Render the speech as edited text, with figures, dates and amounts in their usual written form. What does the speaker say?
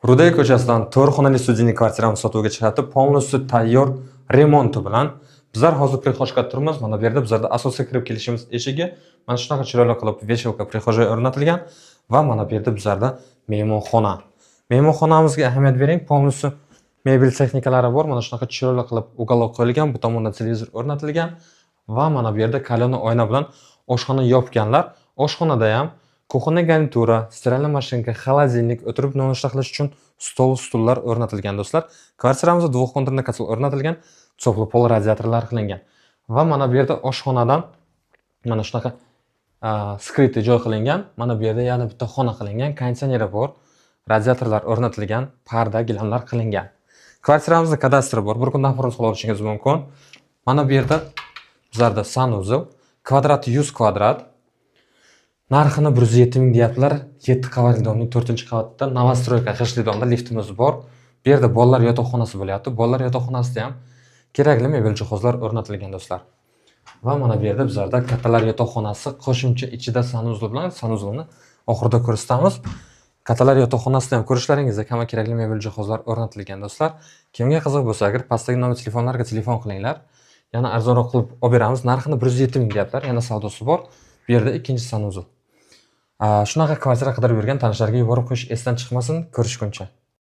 Ruday ko'chasidan 4 xonali studiyaning kvartiramiz sotuvga chiqadi. Polностью tayyor remonti bilan. Bizlar hozir prixojga turibmiz. Mana bu yerda bizlarda asosiy kirib kelishimiz eshigi mana shunaqa chiroyli qilib veshelka prixojga o'rnatilgan va mana bu yerda bizlarda mehmonxona. Mehmonxonamizga ahamiyat bering. Polностью mebel texnikalari bor. Mana shunaqa chiroyli qilib uголок qo'yilgan. Bu tomonda televizor o'rnatilgan va mana bu yerda kalonni oyna bilan oshxona yopganlar. Oshxonada ham kuxonniy garnitura, stiralniy mashinka, xolodilnik, o'tirib nonushta qilish uchun stullar o'rnatilgan do'stlar. Kvartiramizda dvoxkonturniy kotel o'rnatilgan, teplopol radiatorlar qilingan. Va mana bu yerda oshxonadan mana shunaqa skritli joy qilingan. Mana bu yerda yana bitta xona qilingan, konditsioneri bor, radiatorlar o'rnatilgan, parda, gilamlar qilingan. Kvartiramizda kadastri bor. Bir kundan fotoz olishingiz mumkin. Mana bu yerda bizlarda sanuzel, kvadrati 100 kvadrat. Narxini 107 ming deyaptilar. 7 qavatli domning 4-qavatda Novostroyka g'ishtli domda liftimiz bor. Bu yerda bolalar yotoqxonasi bo'lyapti. Bolalar yotoqxonasida ham kerakli mebel jihozlar o'rnatilgan do'stlar. Va mana bu yerda bizlarda kattalar yotoqxonasi qo'shimcha ichida sanuzel bilan sanuzelni oxirida ko'rsatamiz. Kattalar yotoqxonasida ham ko'rishlaringizda hamma kerakli mebel jihozlar o'rnatilgan do'stlar. Kimga qiziq bo'lsa, agar pastdagi nomer telefonlarga telefon qilinglar. Yana arzonroq qilib olib beramiz. Narxini 107 ming deyaptilar. Yana savdosi bor. Bu yerda ikkinchi sanuzel. Shunaqa kvartira qidirib yurgan tanishlarga yuborib qo'yish esdan chiqmasin. Ko'rishguncha.